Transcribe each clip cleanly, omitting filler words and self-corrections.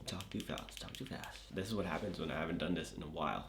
Talk too fast. This is what happens when I haven't done this in a while.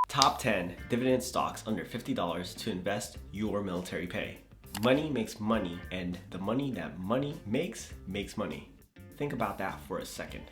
Top 10 dividend stocks under $50 to invest your military pay. Money makes money, and the money that money makes money. Think about that for a second.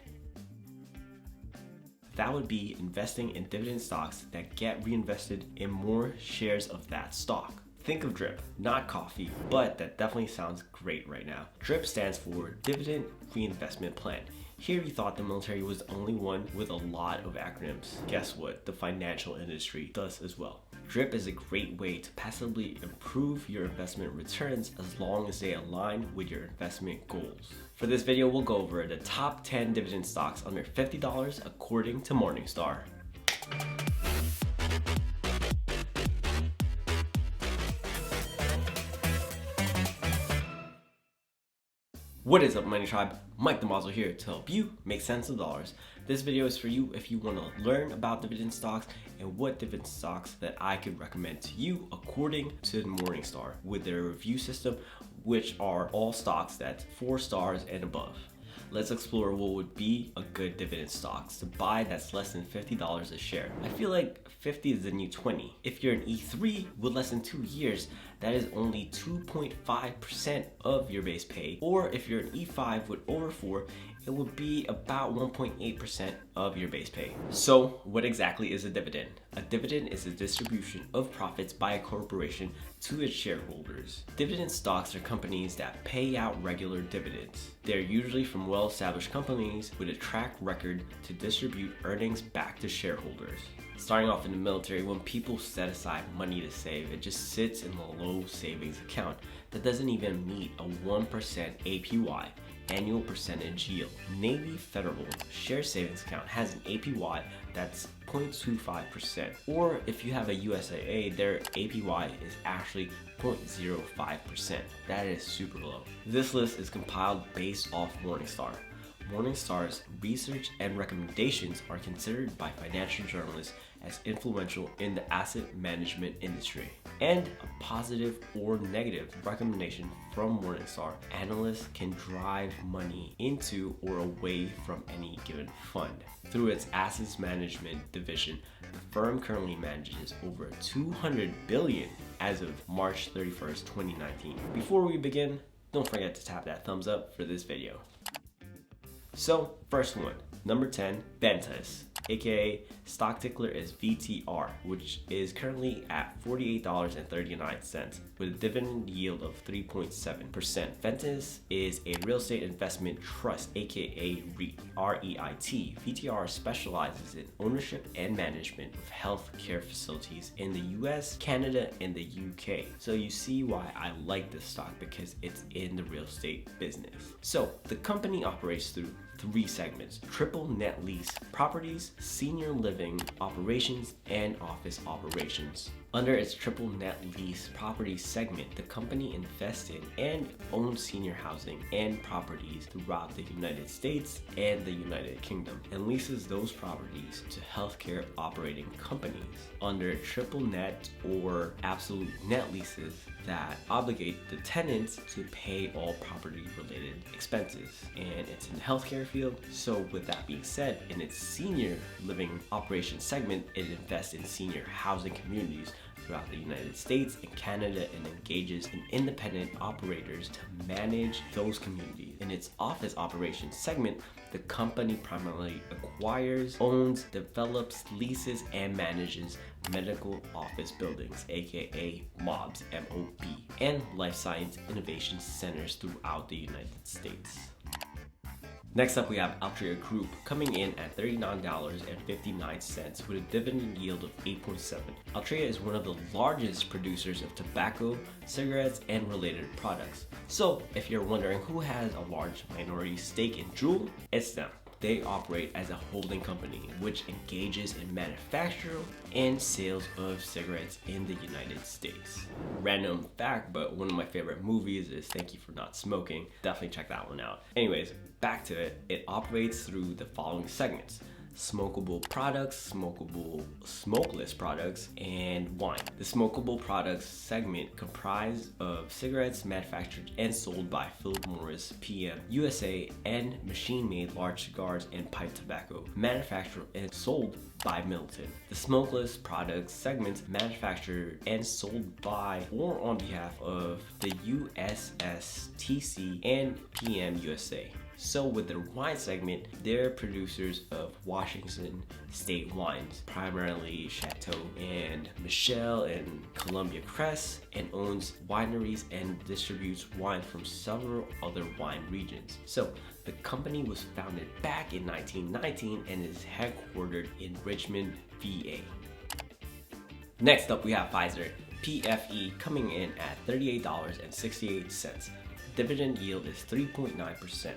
That would be investing in dividend stocks that get reinvested in more shares of that stock. Think of DRIP, not coffee, but that definitely sounds great right now. DRIP stands for Dividend Reinvestment Plan. Here you thought the military was the only one with a lot of acronyms. Guess what? The financial industry does as well. DRIP is a great way to passively improve your investment returns as long as they align with your investment goals. For this video, we'll go over the top 10 dividend stocks under $50 according to Morningstar. What is up, Money Tribe? Mike Damazo here to help you make sense of dollars. This video is for you if you want to learn about dividend stocks and what dividend stocks that I could recommend to you according to Morningstar with their review system, which are all stocks that's 4 stars and above. Let's explore what would be a good dividend stocks to buy that's less than $50 a share. I feel like 50 is the new 20. If you're an E3 with less than 2 years, that is only 2.5% of your base pay. Or if you're an E5 with over 4, it would be about 1.8% of your base pay. So what exactly is a dividend? A dividend is a distribution of profits by a corporation to its shareholders. Dividend stocks are companies that pay out regular dividends. They're usually from well-established companies with a track record to distribute earnings back to shareholders. Starting off in the military, when people set aside money to save, it just sits in the low savings account that doesn't even meet a 1% APY, annual percentage yield. Navy Federal Share Savings Account has an APY that's 0.25%, or if you have a USAA, their APY is actually 0.05%. That is super low. This list is compiled based off Morningstar. Morningstar's research and recommendations are considered by financial journalists as influential in the asset management industry. And a positive or negative recommendation from Morningstar, analysts can drive money into or away from any given fund. Through its assets management division, the firm currently manages over $200 billion as of March 31st, 2019. Before we begin, don't forget to tap that thumbs up for this video. So, first one, number 10, VENTAS, aka stock ticker is VTR, which is currently at $48.39 with a dividend yield of 3.7%. VENTAS is a real estate investment trust, aka REIT, R-E-I-T. VTR specializes in ownership and management of healthcare facilities in the US, Canada, and the UK. So you see why I like this stock, because it's in the real estate business. So the company operates through 3 segments: triple net lease properties, senior living operations, and office operations. Under its triple net lease property segment, the company invests in and owns senior housing and properties throughout the United States and the United Kingdom, and leases those properties to healthcare operating companies. Under triple net or absolute net leases that obligate the tenants to pay all property related expenses, and it's in the healthcare field. So with that being said, in its senior living operations segment, it invests in senior housing communities throughout the United States and Canada and engages in independent operators to manage those communities. In its office operations segment, the company primarily acquires, owns, develops, leases, and manages medical office buildings, aka MOBs, M-O-B, and life science innovation centers throughout the United States. Next up, we have ALTRIA Group coming in at $39.59 with a dividend yield of 8.7%. ALTRIA is one of the largest producers of tobacco, cigarettes, and related products. So if you're wondering who has a large minority stake in Juul, it's them. They operate as a holding company which engages in manufacture and sales of cigarettes in the United States. Random fact, but one of my favorite movies is Thank You for Not Smoking. Definitely check that one out. Anyways, back to it. It operates through the following segments: smokable products, smokeless products, and wine. The smokable products segment comprised of cigarettes manufactured and sold by Philip Morris, PM, USA, and machine-made large cigars and pipe tobacco, manufactured and sold by Milton. The smokeless products segments manufactured and sold by or on behalf of the USSTC and PM USA. So with their wine segment, they're producers of Washington State wines, primarily Chateau and Michel and Columbia Crest, and owns wineries and distributes wine from several other wine regions. So the company was founded back in 1919 and is headquartered in Richmond, VA. Next up, we have PFIZER, PFE, coming in at $38.68. Dividend yield is 3.9%.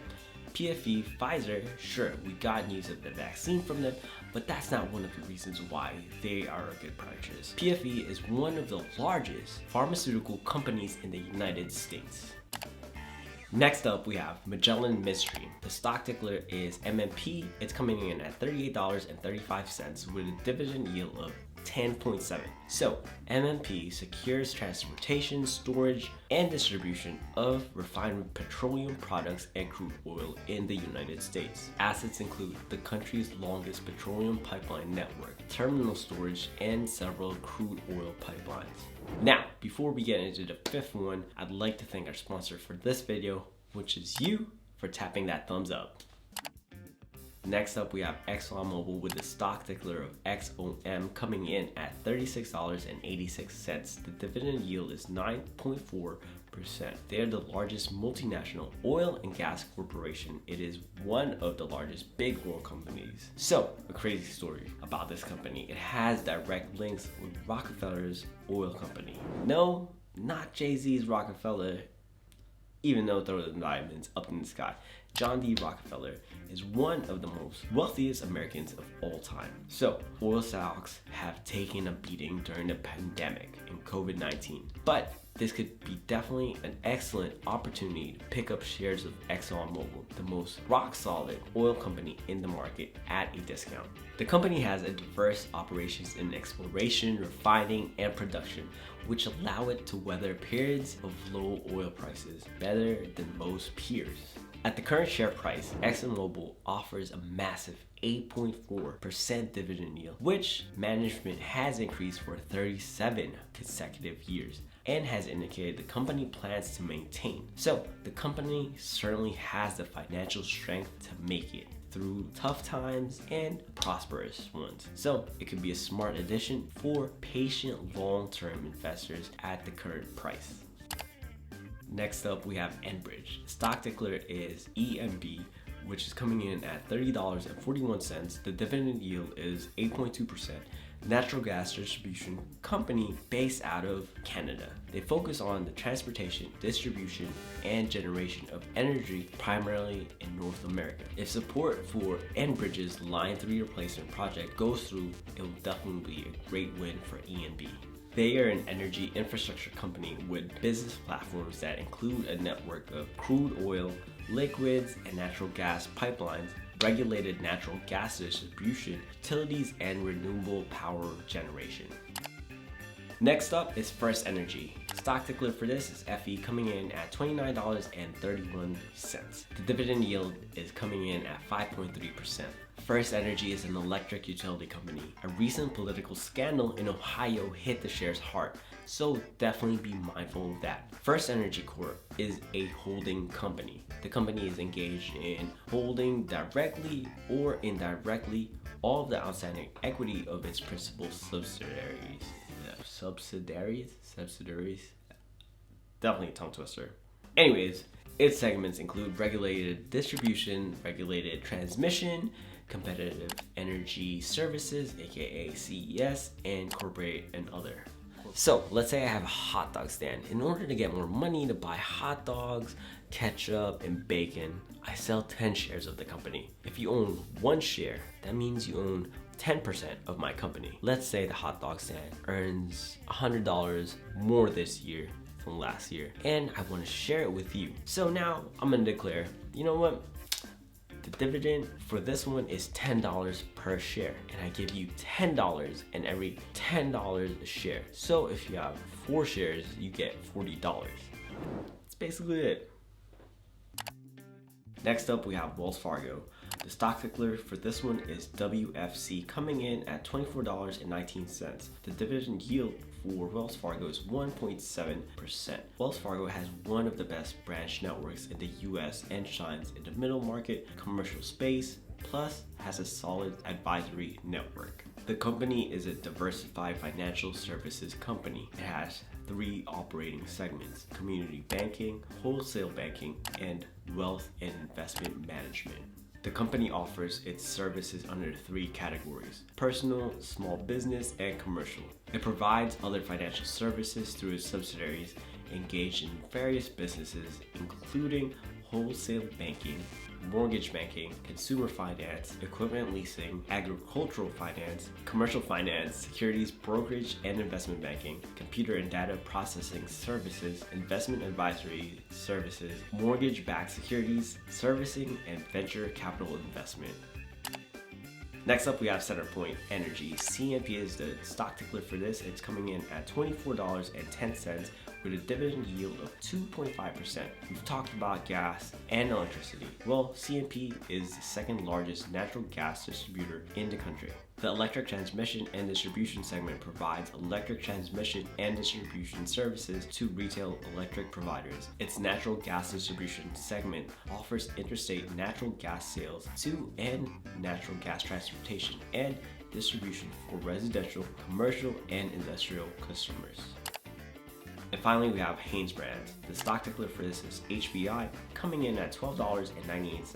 PFE, PFIZER, sure, we got news of the vaccine from them, but that's not one of the reasons why they are a good purchase. PFE is one of the largest pharmaceutical companies in the United States. Next up, we have Magellan MIDSTREAM. The stock ticker is MMP. It's coming in at $38.35 with a dividend yield of 10.7. So MMP secures transportation, storage, and distribution of refined petroleum products and crude oil in the United States. Assets include the country's longest petroleum pipeline network, terminal storage, and several crude oil pipelines. Now, before we get into the fifth one, I'd like to thank our sponsor for this video, which is you, for tapping that thumbs up. Next up, we have ExxonMobil with the stock ticker of XOM coming in at $36.86. The dividend yield is 9.4%. They are the largest multinational oil and gas corporation. It is one of the largest big oil companies. So, a crazy story about this company. It has direct links with Rockefeller's oil company. No, not Jay-Z's Rockefeller, even though there are diamonds up in the sky. John D. Rockefeller is one of the most wealthiest Americans of all time. So, oil stocks have taken a beating during the pandemic and COVID-19. But this could be definitely an excellent opportunity to pick up shares of ExxonMobil, the most rock-solid oil company in the market, at a discount. The company has a diverse operations in exploration, refining, and production, which allow it to weather periods of low oil prices better than most peers. At the current share price, ExxonMobil offers a massive 8.4% dividend yield, which management has increased for 37 consecutive years and has indicated the company plans to maintain. So the company certainly has the financial strength to make it through tough times and prosperous ones. So it could be a smart addition for patient long-term investors at the current price. Next up, we have ENBRIDGE. Stock ticker is ENB, which is coming in at $30.41. The dividend yield is 8.2%. Natural gas distribution company based out of Canada. They focus on the transportation, distribution, and generation of energy primarily in North America. If support for Enbridge's Line 3 replacement project goes through, it will definitely be a great win for ENB. They are an energy infrastructure company with business platforms that include a network of crude oil, liquids, and natural gas pipelines, regulated natural gas distribution, utilities, and renewable power generation. Next up is FirstEnergy. Stock ticker for this is FE, coming in at $29.31. The dividend yield is coming in at 5.3%. FirstEnergy is an electric utility company. A recent political scandal in Ohio hit the shares hard, so definitely be mindful of that. FirstEnergy Corp is a holding company. The company is engaged in holding directly or indirectly all of the outstanding equity of its principal subsidiaries. Subsidiaries? Definitely a tongue twister. Anyways, its segments include regulated distribution, regulated transmission, competitive energy services, aka CES, and corporate and other. So let's say I have a hot dog stand. In order to get more money to buy hot dogs, ketchup, and bacon, I sell 10 shares of the company. If you own one share, that means you own 10% of my company. Let's say the hot dog stand earns $100 more this year from last year, and I want to share it with you. So now I'm gonna declare, you know what? The dividend for this one is $10 per share, and I give you $10 in every $10 a share. So if you have 4 shares, you get $40. That's basically it. Next up, we have Wells Fargo. The stock ticker for this one is WFC, coming in at $24.19. The dividend yield for Wells Fargo is 1.7%. Wells Fargo has one of the best branch networks in the US and shines in the middle market commercial space, plus has a solid advisory network. The company is a diversified financial services company. It has 3 operating segments: community banking, wholesale banking, and wealth and investment management. The company offers its services under 3 categories: personal, small business, and commercial. It provides other financial services through its subsidiaries engaged in various businesses, including wholesale banking, mortgage banking, consumer finance, equipment leasing, agricultural finance, commercial finance, securities brokerage and investment banking, computer and data processing services, investment advisory services, mortgage-backed securities, servicing, and venture capital investment. Next up, we have CenterPoint Energy. CNP is the stock ticker for this. It's coming in at $24.10 with a dividend yield of 2.5%. We've talked about gas and electricity. Well, CNP is the second largest natural gas distributor in the country. The electric transmission and distribution segment provides electric transmission and distribution services to retail electric providers. Its natural gas distribution segment offers interstate natural gas sales to and natural gas transportation and distribution for residential, commercial, and industrial customers. And finally, we have HANESBRANDS. The stock ticker for this is HBI, coming in at $12.98.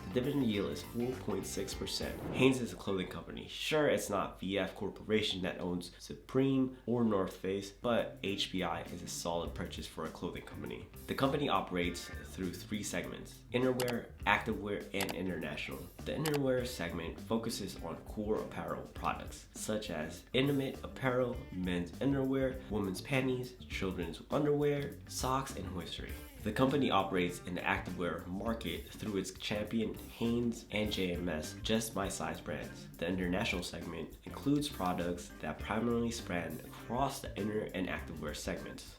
The dividend yield is 4.6%. Hanes is a clothing company. Sure, it's not VF Corporation that owns Supreme or North Face, but HBI is a solid purchase for a clothing company. The company operates through 3 segments: innerwear, activewear, and international. The innerwear segment focuses on core apparel products such as intimate apparel, men's innerwear, women's panties, children's underwear, socks, and hoistery. The company operates in the activewear market through its champion Hanes and JMS Just My Size brands. The international segment includes products that primarily span across the inner and activewear segments.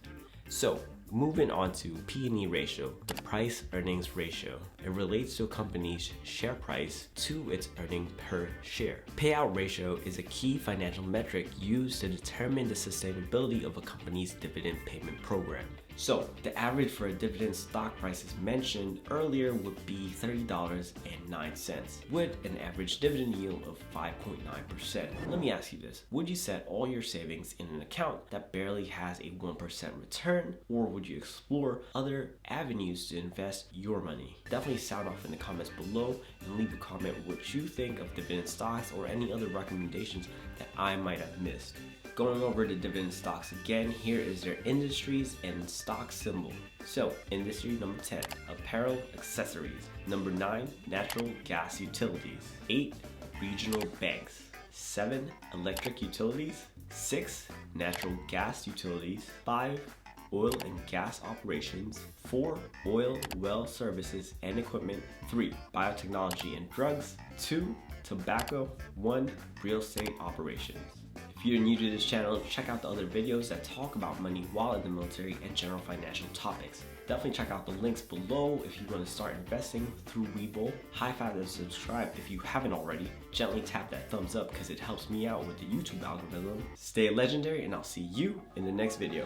So, moving on to P/E ratio, the price earnings ratio. It relates to a company's share price to its earnings per share. Payout ratio is a key financial metric used to determine the sustainability of a company's dividend payment program. So, the average for a dividend stock price as mentioned earlier would be $30.09, with an average dividend yield of 5.9%. Let me ask you this: would you set all your savings in an account that barely has a 1% return, or would you explore other avenues to invest your money? Definitely sound off in the comments below and leave a comment what you think of dividend stocks or any other recommendations that I might have missed. Going over the dividend stocks again, here is their industries and stock symbol. So, industry number 10, apparel accessories. Number 9, natural gas utilities. 8, regional banks. 7, electric utilities. 6, natural gas utilities. 5, oil and gas operations. 4, oil well services and equipment. 3, biotechnology and drugs. 2, tobacco. 1, real estate operations. If you're new to this channel, check out the other videos that talk about money while in the military and general financial topics. Definitely check out the links below if you want to start investing through Webull. High five and subscribe if you haven't already. Gently tap that thumbs up because it helps me out with the YouTube algorithm. Stay legendary, and I'll see you in the next video.